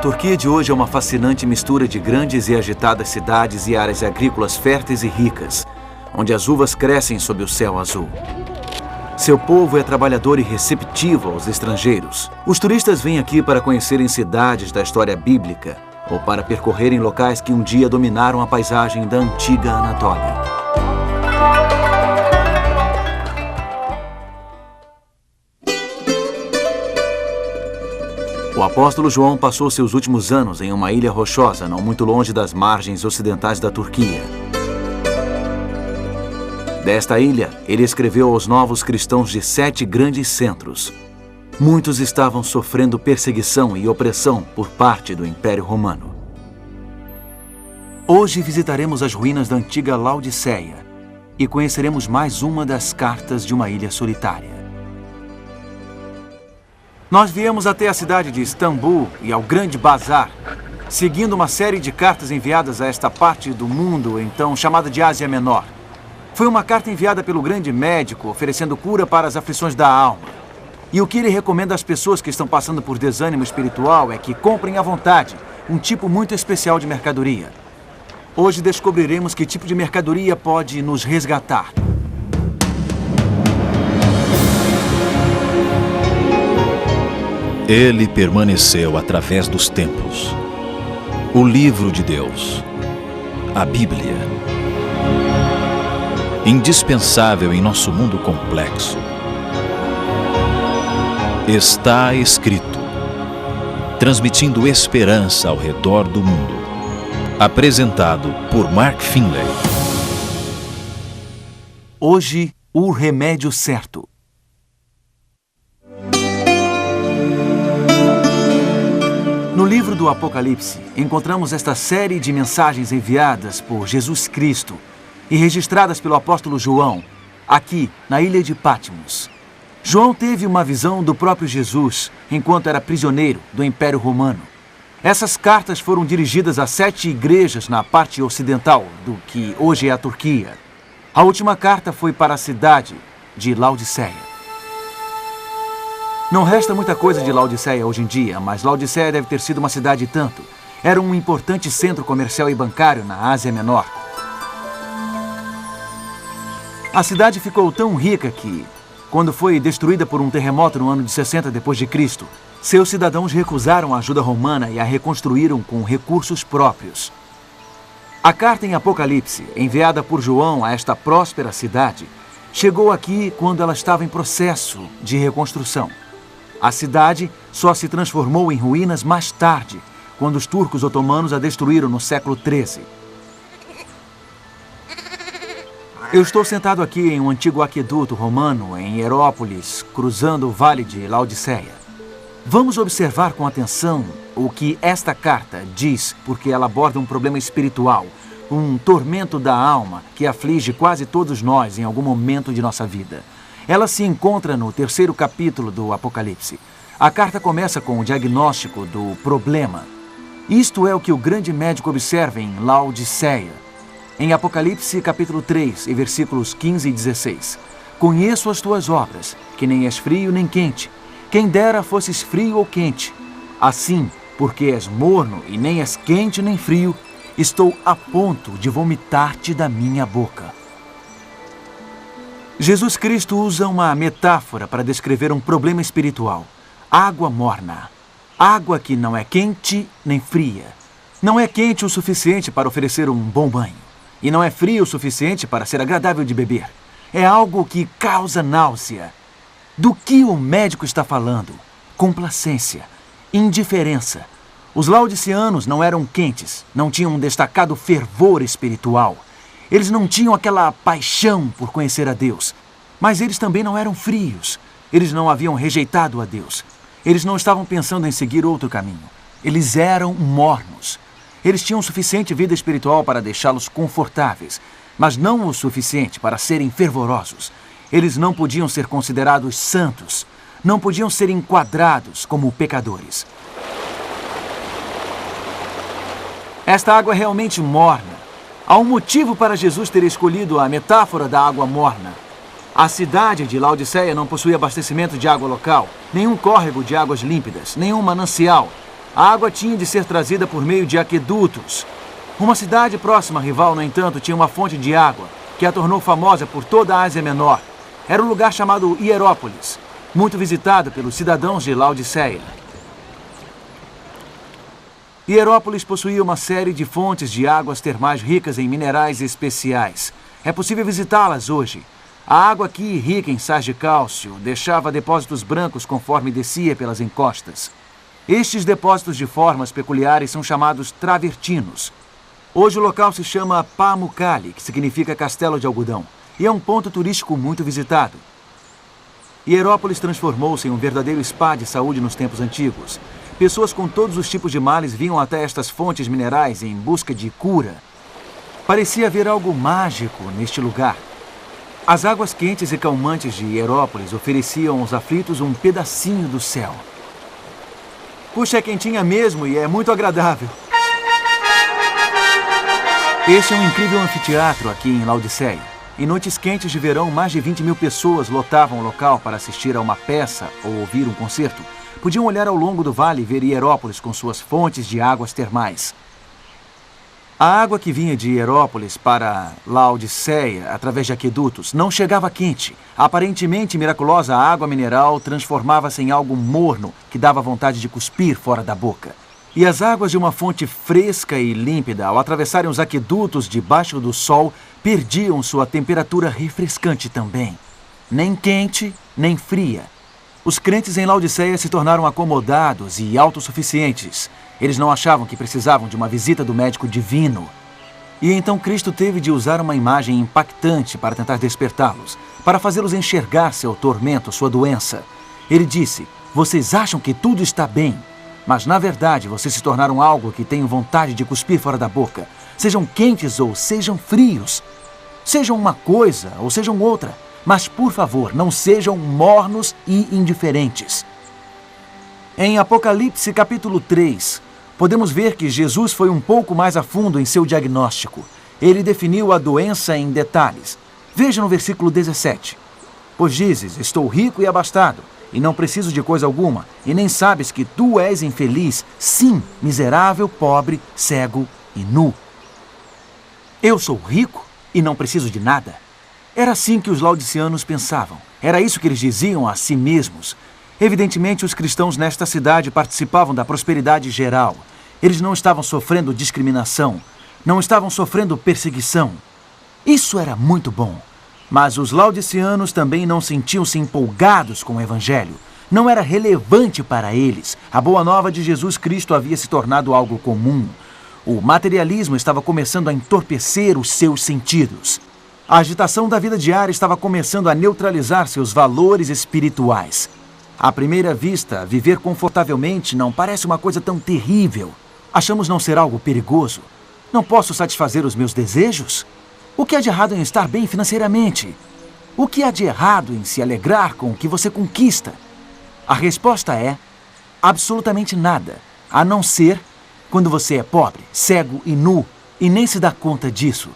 Turquia de hoje é uma fascinante mistura de grandes e agitadas cidades e áreas agrícolas férteis e ricas, onde as uvas crescem sob o céu azul. Seu povo é trabalhador e receptivo aos estrangeiros. Os turistas vêm aqui para conhecerem cidades da história bíblica ou para percorrerem locais que um dia dominaram a paisagem da antiga Anatólia. O apóstolo João passou seus últimos anos em uma ilha rochosa, não muito longe das margens ocidentais da Turquia. Desta ilha, ele escreveu aos novos cristãos de 7 grandes centros. Muitos estavam sofrendo perseguição e opressão por parte do Império Romano. Hoje visitaremos as ruínas da antiga Laodiceia e conheceremos mais uma das cartas de uma ilha solitária. Nós viemos até a cidade de Istambul e ao Grande Bazar, seguindo uma série de cartas enviadas a esta parte do mundo, então chamada de Ásia Menor. Foi uma carta enviada pelo grande médico, oferecendo cura para as aflições da alma. E o que ele recomenda às pessoas que estão passando por desânimo espiritual é que comprem à vontade um tipo muito especial de mercadoria. Hoje descobriremos que tipo de mercadoria pode nos resgatar. Ele permaneceu através dos tempos. O livro de Deus, a Bíblia. Indispensável em nosso mundo complexo. Está escrito, transmitindo esperança ao redor do mundo. Apresentado por Mark Finley. Hoje, o remédio certo. No livro do Apocalipse, encontramos esta série de mensagens enviadas por Jesus Cristo e registradas pelo apóstolo João, aqui na ilha de Patmos. João teve uma visão do próprio Jesus enquanto era prisioneiro do Império Romano. Essas cartas foram dirigidas a 7 igrejas na parte ocidental do que hoje é a Turquia. A última carta foi para a cidade de Laodiceia. Não resta muita coisa de Laodiceia hoje em dia, mas Laodiceia deve ter sido uma cidade e tanto. Era um importante centro comercial e bancário na Ásia Menor. A cidade ficou tão rica que, quando foi destruída por um terremoto no ano de 60 d.C., seus cidadãos recusaram a ajuda romana e a reconstruíram com recursos próprios. A carta em Apocalipse, enviada por João a esta próspera cidade, chegou aqui quando ela estava em processo de reconstrução. A cidade só se transformou em ruínas mais tarde, quando os turcos otomanos a destruíram no século XIII. Eu estou sentado aqui em um antigo aqueduto romano em Herópolis, cruzando o vale de Laodiceia. Vamos observar com atenção o que esta carta diz, porque ela aborda um problema espiritual, um tormento da alma que aflige quase todos nós em algum momento de nossa vida. Ela se encontra no 3º capítulo do Apocalipse. A carta começa com o diagnóstico do problema. Isto é o que o grande médico observa em Laodiceia. Em Apocalipse, capítulo 3, e versículos 15 e 16. Conheço as tuas obras, que nem és frio nem quente. Quem dera fosses frio ou quente. Assim, porque és morno e nem és quente nem frio, estou a ponto de vomitar-te da minha boca. Jesus Cristo usa uma metáfora para descrever um problema espiritual. Água morna. Água que não é quente nem fria. Não é quente o suficiente para oferecer um bom banho. E não é frio o suficiente para ser agradável de beber. É algo que causa náusea. Do que o médico está falando? Complacência, indiferença. Os laodiceanos não eram quentes, não tinham um destacado fervor espiritual. Eles não tinham aquela paixão por conhecer a Deus. Mas eles também não eram frios. Eles não haviam rejeitado a Deus. Eles não estavam pensando em seguir outro caminho. Eles eram mornos. Eles tinham suficiente vida espiritual para deixá-los confortáveis, mas não o suficiente para serem fervorosos. Eles não podiam ser considerados santos. Não podiam ser enquadrados como pecadores. Esta água é realmente morna. Há um motivo para Jesus ter escolhido a metáfora da água morna. A cidade de Laodiceia não possuía abastecimento de água local, nenhum córrego de águas límpidas, nenhum manancial. A água tinha de ser trazida por meio de aquedutos. Uma cidade próxima rival, no entanto, tinha uma fonte de água que a tornou famosa por toda a Ásia Menor. Era um lugar chamado Hierópolis, muito visitado pelos cidadãos de Laodiceia. Hierópolis possuía uma série de fontes de águas termais ricas em minerais especiais. É possível visitá-las hoje. A água aqui, rica em sais de cálcio, deixava depósitos brancos conforme descia pelas encostas. Estes depósitos de formas peculiares são chamados travertinos. Hoje o local se chama Pamukkale, que significa castelo de algodão, e é um ponto turístico muito visitado. Hierópolis transformou-se em um verdadeiro spa de saúde nos tempos antigos. Pessoas com todos os tipos de males vinham até estas fontes minerais em busca de cura. Parecia haver algo mágico neste lugar. As águas quentes e calmantes de Hierópolis ofereciam aos aflitos um pedacinho do céu. Puxa, é quentinha mesmo e é muito agradável. Este é um incrível anfiteatro aqui em Laodiceia. Em noites quentes de verão, mais de 20 mil pessoas lotavam o local para assistir a uma peça ou ouvir um concerto. Podiam olhar ao longo do vale e ver Hierópolis com suas fontes de águas termais. A água que vinha de Hierópolis para Laodiceia, através de aquedutos, não chegava quente. A aparentemente miraculosa água mineral transformava-se em algo morno que dava vontade de cuspir fora da boca. E as águas de uma fonte fresca e límpida, ao atravessarem os aquedutos debaixo do sol, perdiam sua temperatura refrescante também. Nem quente, nem fria. Os crentes em Laodiceia se tornaram acomodados e autossuficientes. Eles não achavam que precisavam de uma visita do médico divino. E então Cristo teve de usar uma imagem impactante para tentar despertá-los, para fazê-los enxergar seu tormento, sua doença. Ele disse: "Vocês acham que tudo está bem, mas na verdade vocês se tornaram algo que tenho vontade de cuspir fora da boca. Sejam quentes ou sejam frios. Sejam uma coisa ou sejam outra. Mas, por favor, não sejam mornos e indiferentes." Em Apocalipse capítulo 3, podemos ver que Jesus foi um pouco mais a fundo em seu diagnóstico. Ele definiu a doença em detalhes. Veja no versículo 17. "Pois dizes, estou rico e abastado, e não preciso de coisa alguma, e nem sabes que tu és infeliz, sim, miserável, pobre, cego e nu." Eu sou rico e não preciso de nada? Era assim que os laodiceanos pensavam. Era isso que eles diziam a si mesmos. Evidentemente, os cristãos nesta cidade participavam da prosperidade geral. Eles não estavam sofrendo discriminação, não estavam sofrendo perseguição. Isso era muito bom. Mas os laodiceanos também não sentiam-se empolgados com o Evangelho. Não era relevante para eles. A boa nova de Jesus Cristo havia se tornado algo comum. O materialismo estava começando a entorpecer os seus sentidos. A agitação da vida diária estava começando a neutralizar seus valores espirituais. À primeira vista, viver confortavelmente não parece uma coisa tão terrível. Achamos não ser algo perigoso. Não posso satisfazer os meus desejos? O que há de errado em estar bem financeiramente? O que há de errado em se alegrar com o que você conquista? A resposta é absolutamente nada, a não ser quando você é pobre, cego e nu e nem se dá conta disso.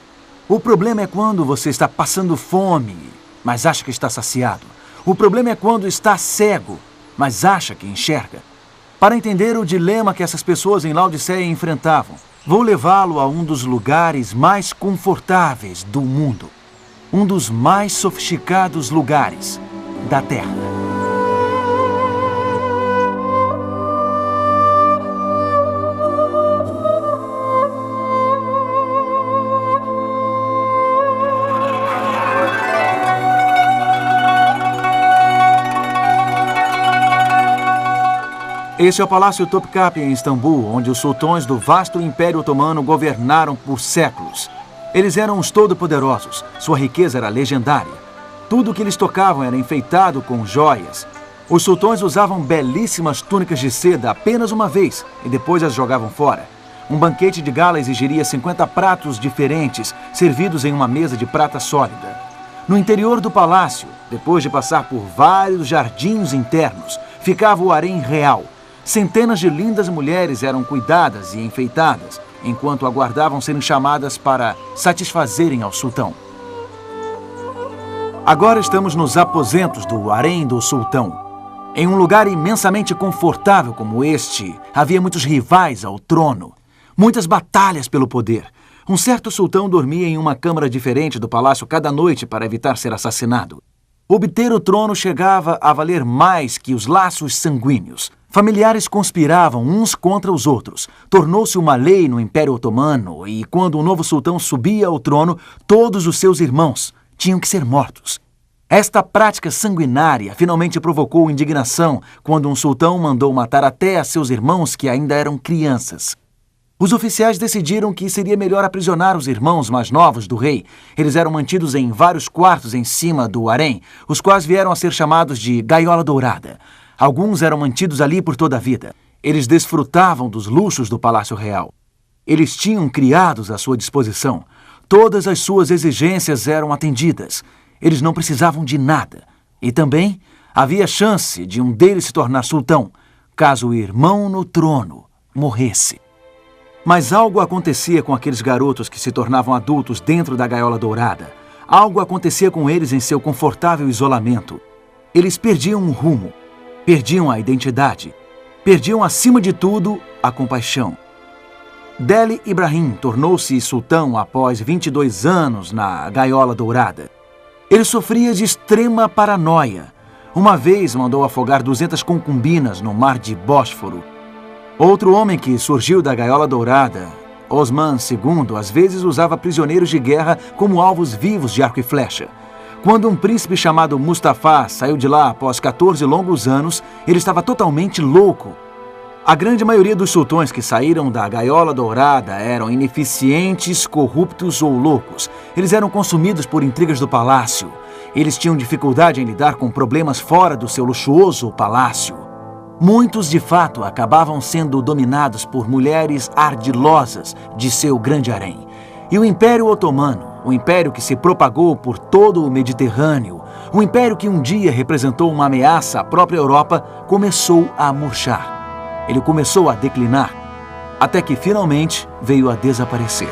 O problema é quando você está passando fome, mas acha que está saciado. O problema é quando está cego, mas acha que enxerga. Para entender o dilema que essas pessoas em Laodiceia enfrentavam, vou levá-lo a um dos lugares mais confortáveis do mundo. Um dos mais sofisticados lugares da Terra. Este é o Palácio Topkapi em Istambul, onde os sultões do vasto Império Otomano governaram por séculos. Eles eram os todo-poderosos, sua riqueza era legendária. Tudo o que eles tocavam era enfeitado com joias. Os sultões usavam belíssimas túnicas de seda apenas uma vez e depois as jogavam fora. Um banquete de gala exigiria 50 pratos diferentes, servidos em uma mesa de prata sólida. No interior do palácio, depois de passar por vários jardins internos, ficava o harém real. Centenas de lindas mulheres eram cuidadas e enfeitadas, enquanto aguardavam serem chamadas para satisfazerem ao sultão. Agora estamos nos aposentos do harém do sultão. Em um lugar imensamente confortável como este, havia muitos rivais ao trono, muitas batalhas pelo poder. Um certo sultão dormia em uma câmara diferente do palácio cada noite para evitar ser assassinado. Obter o trono chegava a valer mais que os laços sanguíneos. Familiares conspiravam uns contra os outros. Tornou-se uma lei no Império Otomano e, quando um novo sultão subia ao trono, todos os seus irmãos tinham que ser mortos. Esta prática sanguinária finalmente provocou indignação quando um sultão mandou matar até a seus irmãos que ainda eram crianças. Os oficiais decidiram que seria melhor aprisionar os irmãos mais novos do rei. Eles eram mantidos em vários quartos em cima do harém, os quais vieram a ser chamados de gaiola dourada. Alguns eram mantidos ali por toda a vida. Eles desfrutavam dos luxos do Palácio Real. Eles tinham criados à sua disposição. Todas as suas exigências eram atendidas. Eles não precisavam de nada. E também havia chance de um deles se tornar sultão, caso o irmão no trono morresse. Mas algo acontecia com aqueles garotos que se tornavam adultos dentro da gaiola dourada. Algo acontecia com eles em seu confortável isolamento. Eles perdiam o rumo, perdiam a identidade, perdiam acima de tudo a compaixão. Deli Ibrahim tornou-se sultão após 22 anos na gaiola dourada. Ele sofria de extrema paranoia. Uma vez mandou afogar 200 concubinas no mar de Bósforo. Outro homem que surgiu da gaiola dourada, Osman II, às vezes usava prisioneiros de guerra como alvos vivos de arco e flecha. Quando um príncipe chamado Mustafa saiu de lá após 14 longos anos, ele estava totalmente louco. A grande maioria dos sultões que saíram da gaiola dourada eram ineficientes, corruptos ou loucos. Eles eram consumidos por intrigas do palácio. Eles tinham dificuldade em lidar com problemas fora do seu luxuoso palácio. Muitos, de fato, acabavam sendo dominados por mulheres ardilosas de seu grande harém. E o Império Otomano, o império que se propagou por todo o Mediterrâneo, o império que um dia representou uma ameaça à própria Europa, começou a murchar. Ele começou a declinar, até que finalmente veio a desaparecer.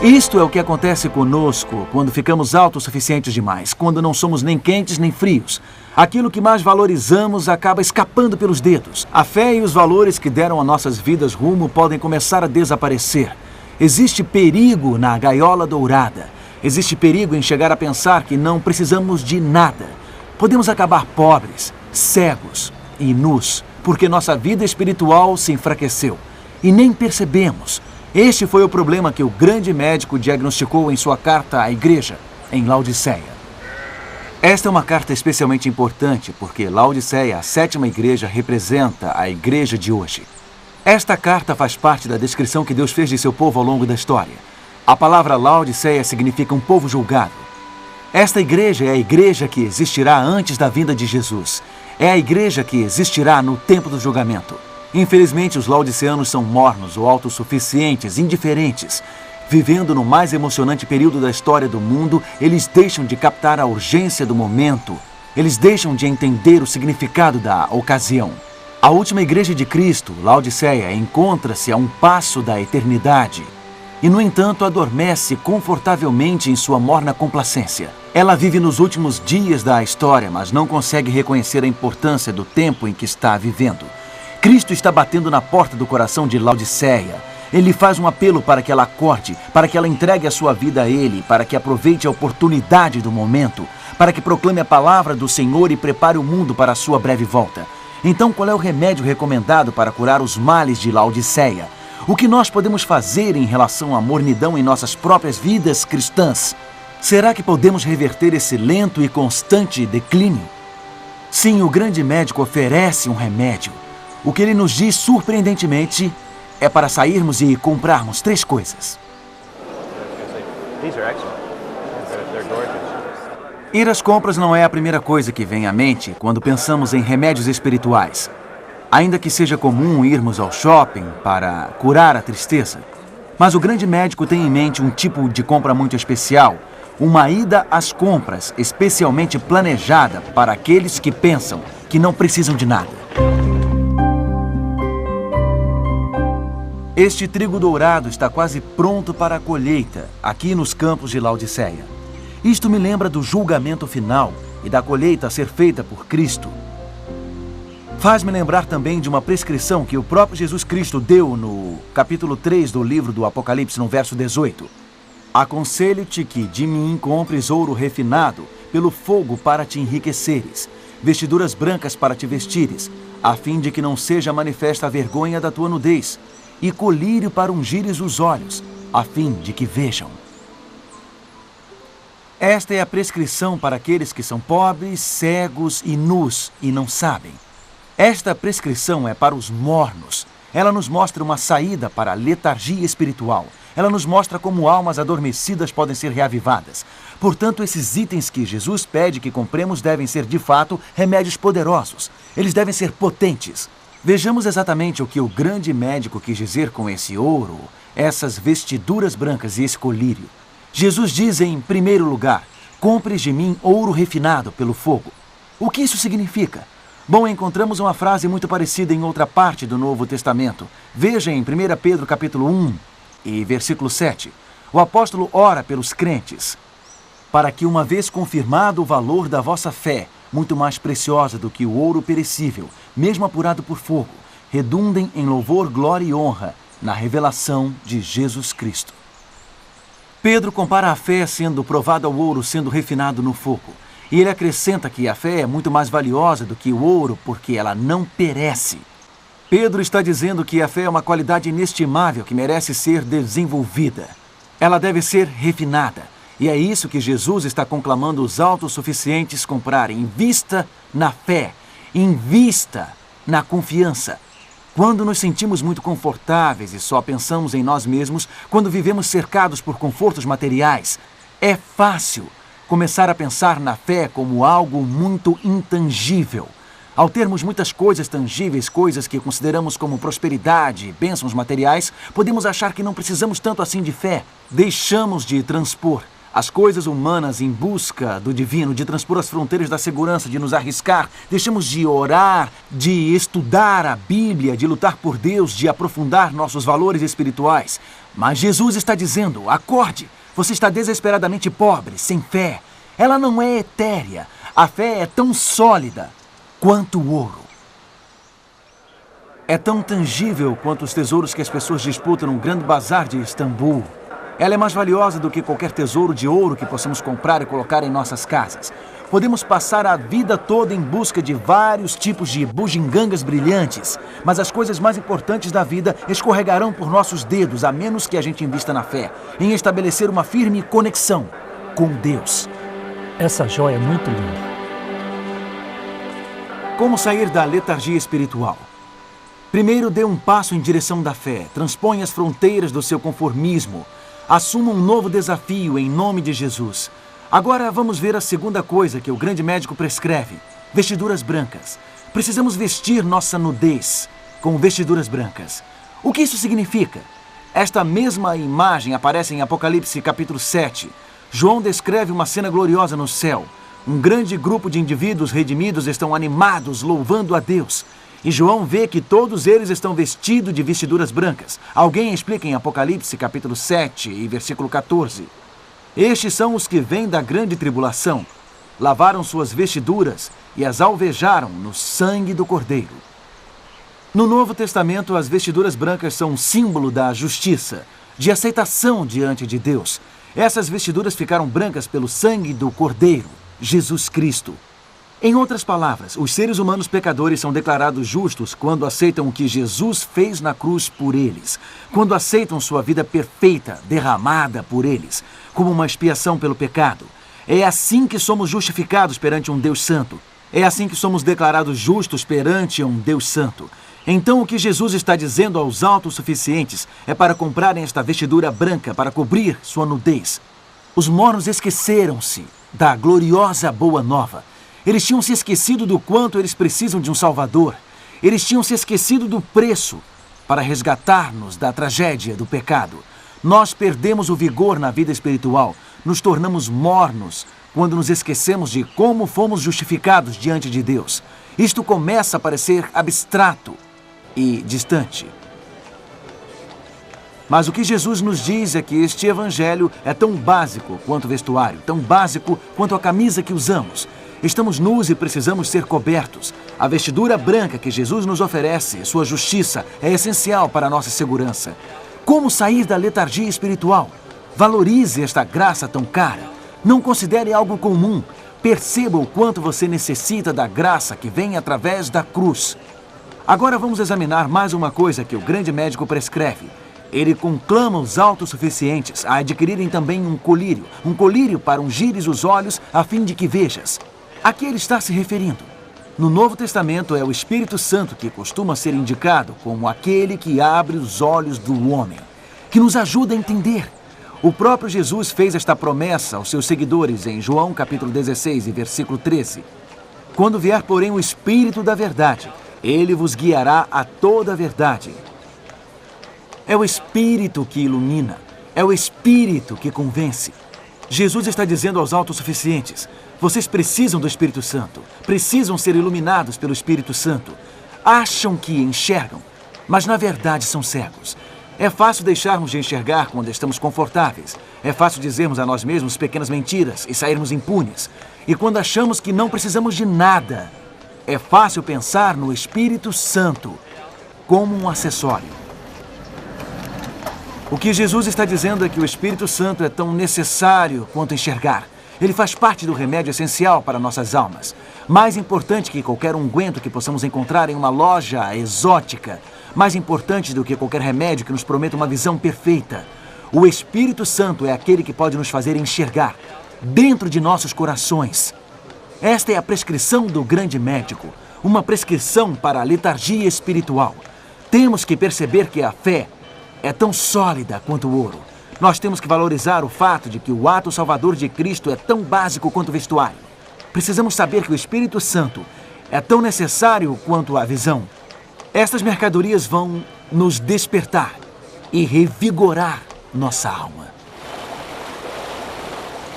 Isto é o que acontece conosco quando ficamos autossuficientes demais, quando não somos nem quentes nem frios. Aquilo que mais valorizamos acaba escapando pelos dedos. A fé e os valores que deram a nossas vidas rumo podem começar a desaparecer. Existe perigo na gaiola dourada. Existe perigo em chegar a pensar que não precisamos de nada. Podemos acabar pobres, cegos e nus, porque nossa vida espiritual se enfraqueceu. E nem percebemos. Este foi o problema que o grande médico diagnosticou em sua carta à igreja, em Laodiceia. Esta é uma carta especialmente importante porque Laodiceia, a 7ª igreja, representa a igreja de hoje. Esta carta faz parte da descrição que Deus fez de seu povo ao longo da história. A palavra Laodiceia significa um povo julgado. Esta igreja é a igreja que existirá antes da vinda de Jesus. É a igreja que existirá no tempo do julgamento. Infelizmente, os laodiceanos são mornos ou autossuficientes, indiferentes. Vivendo no mais emocionante período da história do mundo, eles deixam de captar a urgência do momento. Eles deixam de entender o significado da ocasião. A última igreja de Cristo, Laodiceia, encontra-se a um passo da eternidade. E, no entanto, adormece confortavelmente em sua morna complacência. Ela vive nos últimos dias da história, mas não consegue reconhecer a importância do tempo em que está vivendo. Cristo está batendo na porta do coração de Laodiceia. Ele faz um apelo para que ela acorde, para que ela entregue a sua vida a Ele, para que aproveite a oportunidade do momento, para que proclame a palavra do Senhor e prepare o mundo para a sua breve volta. Então, qual é o remédio recomendado para curar os males de Laodiceia? O que nós podemos fazer em relação à mornidão em nossas próprias vidas cristãs? Será que podemos reverter esse lento e constante declínio? Sim, o grande médico oferece um remédio. O que ele nos diz, surpreendentemente, é para sairmos e comprarmos 3 coisas. Ir às compras não é a primeira coisa que vem à mente quando pensamos em remédios espirituais. Ainda que seja comum irmos ao shopping para curar a tristeza. Mas o grande médico tem em mente um tipo de compra muito especial, uma ida às compras especialmente planejada para aqueles que pensam que não precisam de nada. Este trigo dourado está quase pronto para a colheita, aqui nos campos de Laodiceia. Isto me lembra do julgamento final e da colheita a ser feita por Cristo. Faz-me lembrar também de uma prescrição que o próprio Jesus Cristo deu no capítulo 3 do livro do Apocalipse, no verso 18. Aconselho-te que de mim compres ouro refinado pelo fogo para te enriqueceres, vestiduras brancas para te vestires, a fim de que não seja manifesta a vergonha da tua nudez, e colírio para ungires os olhos, a fim de que vejam. Esta é a prescrição para aqueles que são pobres, cegos e nus e não sabem. Esta prescrição é para os mornos. Ela nos mostra uma saída para a letargia espiritual. Ela nos mostra como almas adormecidas podem ser reavivadas. Portanto, esses itens que Jesus pede que compremos devem ser, de fato, remédios poderosos. Eles devem ser potentes. Vejamos exatamente o que o grande médico quis dizer com esse ouro, essas vestiduras brancas e esse colírio. Jesus diz em primeiro lugar, compres de mim ouro refinado pelo fogo. O que isso significa? Bom, encontramos uma frase muito parecida em outra parte do Novo Testamento. Veja em 1 Pedro capítulo 1 e versículo 7. O apóstolo ora pelos crentes, para que, uma vez confirmado o valor da vossa fé, muito mais preciosa do que o ouro perecível, mesmo apurado por fogo, redundem em louvor, glória e honra na revelação de Jesus Cristo. Pedro compara a fé sendo provada ao ouro sendo refinado no fogo. E ele acrescenta que a fé é muito mais valiosa do que o ouro porque ela não perece. Pedro está dizendo que a fé é uma qualidade inestimável que merece ser desenvolvida. Ela deve ser refinada. E é isso que Jesus está conclamando os autossuficientes comprarem. Invista na fé. Invista na confiança. Quando nos sentimos muito confortáveis e só pensamos em nós mesmos, quando vivemos cercados por confortos materiais, é fácil começar a pensar na fé como algo muito intangível. Ao termos muitas coisas tangíveis, coisas que consideramos como prosperidade e bênçãos materiais, podemos achar que não precisamos tanto assim de fé. Deixamos de transpor as coisas humanas em busca do divino, de transpor as fronteiras da segurança, de nos arriscar. Deixamos de orar, de estudar a Bíblia, de lutar por Deus, de aprofundar nossos valores espirituais. Mas Jesus está dizendo, acorde! Você está desesperadamente pobre, sem fé. Ela não é etérea. A fé é tão sólida quanto o ouro. É tão tangível quanto os tesouros que as pessoas disputam no grande bazar de Istambul. Ela é mais valiosa do que qualquer tesouro de ouro que possamos comprar e colocar em nossas casas. Podemos passar a vida toda em busca de vários tipos de bugigangas brilhantes, mas as coisas mais importantes da vida escorregarão por nossos dedos, a menos que a gente invista na fé, em estabelecer uma firme conexão com Deus. Essa joia é muito linda. Como sair da letargia espiritual? Primeiro, dê um passo em direção da fé. Transponha as fronteiras do seu conformismo. Assuma um novo desafio em nome de Jesus. Agora vamos ver a segunda coisa que o grande médico prescreve: vestiduras brancas. Precisamos vestir nossa nudez com vestiduras brancas. O que isso significa? Esta mesma imagem aparece em Apocalipse capítulo 7. João descreve uma cena gloriosa no céu. Um grande grupo de indivíduos redimidos estão animados, louvando a Deus. E João vê que todos eles estão vestidos de vestiduras brancas. Alguém explica em Apocalipse capítulo 7 e versículo 14. Estes são os que vêm da grande tribulação. Lavaram suas vestiduras e as alvejaram no sangue do Cordeiro. No Novo Testamento, as vestiduras brancas são um símbolo da justiça, de aceitação diante de Deus. Essas vestiduras ficaram brancas pelo sangue do Cordeiro, Jesus Cristo. Em outras palavras, os seres humanos pecadores são declarados justos quando aceitam o que Jesus fez na cruz por eles, quando aceitam sua vida perfeita, derramada por eles, como uma expiação pelo pecado. É assim que somos justificados perante um Deus santo. É assim que somos declarados justos perante um Deus santo. Então, o que Jesus está dizendo aos autossuficientes é para comprarem esta vestidura branca para cobrir sua nudez. Os mornos esqueceram-se da gloriosa boa nova. Eles tinham se esquecido do quanto eles precisam de um Salvador. Eles tinham se esquecido do preço para resgatar-nos da tragédia do pecado. Nós perdemos o vigor na vida espiritual. Nos tornamos mornos quando nos esquecemos de como fomos justificados diante de Deus. Isto começa a parecer abstrato e distante. Mas o que Jesus nos diz é que este evangelho é tão básico quanto o vestuário, tão básico quanto a camisa que usamos. Estamos nus e precisamos ser cobertos. A vestidura branca que Jesus nos oferece, sua justiça, é essencial para a nossa segurança. Como sair da letargia espiritual? Valorize esta graça tão cara. Não considere algo comum. Perceba o quanto você necessita da graça que vem através da cruz. Agora vamos examinar mais uma coisa que o grande médico prescreve. Ele conclama os autossuficientes a adquirirem também um colírio para ungires os olhos a fim de que vejas. A que ele está se referindo? No Novo Testamento é o Espírito Santo que costuma ser indicado como aquele que abre os olhos do homem, que nos ajuda a entender. O próprio Jesus fez esta promessa aos seus seguidores em João capítulo 16 e versículo 13. Quando vier, porém, o Espírito da verdade, ele vos guiará a toda a verdade. É o Espírito que ilumina, é o Espírito que convence. Jesus está dizendo aos autossuficientes: vocês precisam do Espírito Santo, precisam ser iluminados pelo Espírito Santo. Acham que enxergam, mas na verdade são cegos. É fácil deixarmos de enxergar quando estamos confortáveis. É fácil dizermos a nós mesmos pequenas mentiras e sairmos impunes. E quando achamos que não precisamos de nada, é fácil pensar no Espírito Santo como um acessório. O que Jesus está dizendo é que o Espírito Santo é tão necessário quanto enxergar. Ele faz parte do remédio essencial para nossas almas. Mais importante que qualquer unguento que possamos encontrar em uma loja exótica. Mais importante do que qualquer remédio que nos prometa uma visão perfeita. O Espírito Santo é aquele que pode nos fazer enxergar dentro de nossos corações. Esta é a prescrição do grande médico. Uma prescrição para a letargia espiritual. Temos que perceber que a fé é tão sólida quanto o ouro. Nós temos que valorizar o fato de que o ato salvador de Cristo é tão básico quanto o vestuário. Precisamos saber que o Espírito Santo é tão necessário quanto a visão. Estas mercadorias vão nos despertar e revigorar nossa alma.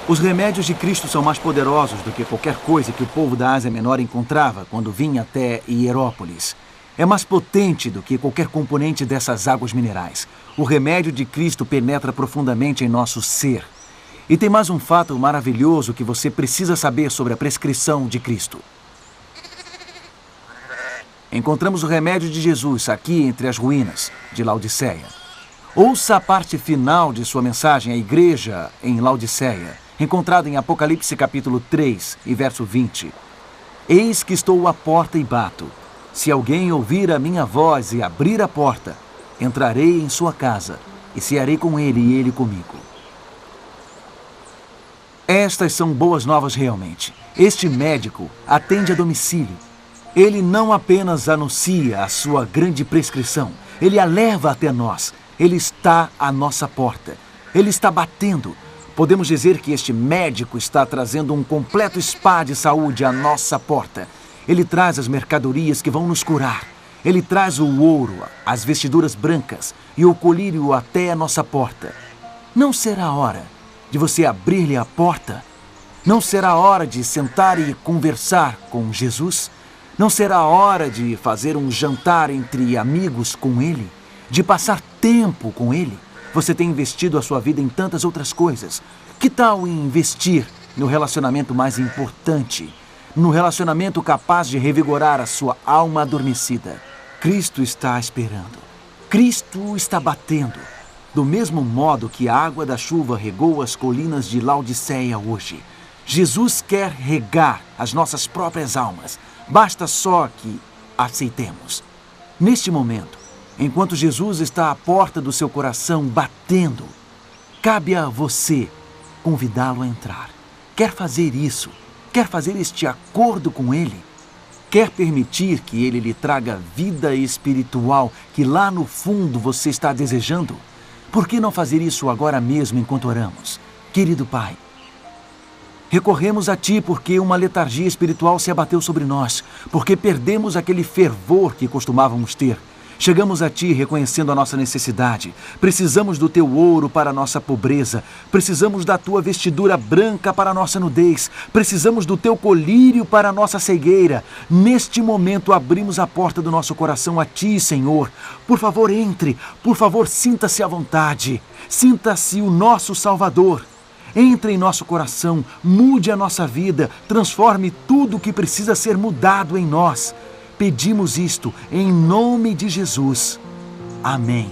Os remédios de Cristo são mais poderosos do que qualquer coisa que o povo da Ásia Menor encontrava quando vinha até Hierópolis. É mais potente do que qualquer componente dessas águas minerais. O remédio de Cristo penetra profundamente em nosso ser. E tem mais um fato maravilhoso que você precisa saber sobre a prescrição de Cristo. Encontramos o remédio de Jesus aqui entre as ruínas de Laodiceia. Ouça a parte final de sua mensagem à igreja em Laodiceia, encontrada em Apocalipse capítulo 3 e verso 20. Eis que estou à porta e bato. Se alguém ouvir a minha voz e abrir a porta, entrarei em sua casa e cearei com ele e ele comigo. Estas são boas novas realmente. Este médico atende a domicílio. Ele não apenas anuncia a sua grande prescrição, ele a leva até nós. Ele está à nossa porta. Ele está batendo. Podemos dizer que este médico está trazendo um completo spa de saúde à nossa porta. Ele traz as mercadorias que vão nos curar. Ele traz o ouro, as vestiduras brancas e o colírio até a nossa porta. Não será hora de você abrir-lhe a porta? Não será hora de sentar e conversar com Jesus? Não será hora de fazer um jantar entre amigos com Ele? De passar tempo com Ele? Você tem investido a sua vida em tantas outras coisas. Que tal investir no relacionamento mais importante? No relacionamento capaz de revigorar a sua alma adormecida? Cristo está esperando. Cristo está batendo. Do mesmo modo que a água da chuva regou as colinas de Laodiceia hoje, Jesus quer regar as nossas próprias almas. Basta só que aceitemos. Neste momento, enquanto Jesus está à porta do seu coração batendo, cabe a você convidá-lo a entrar. Quer fazer isso? Quer fazer este acordo com Ele? Quer permitir que Ele lhe traga vida espiritual que lá no fundo você está desejando? Por que não fazer isso agora mesmo enquanto oramos? Querido Pai, recorremos a Ti porque uma letargia espiritual se abateu sobre nós, porque perdemos aquele fervor que costumávamos ter. Chegamos a Ti reconhecendo a nossa necessidade. Precisamos do Teu ouro para a nossa pobreza. Precisamos da Tua vestidura branca para a nossa nudez. Precisamos do Teu colírio para a nossa cegueira. Neste momento abrimos a porta do nosso coração a Ti, Senhor. Por favor, entre. Por favor, sinta-se à vontade. Sinta-se o nosso Salvador. Entre em nosso coração, mude a nossa vida, transforme tudo o que precisa ser mudado em nós. Pedimos isto em nome de Jesus. Amém.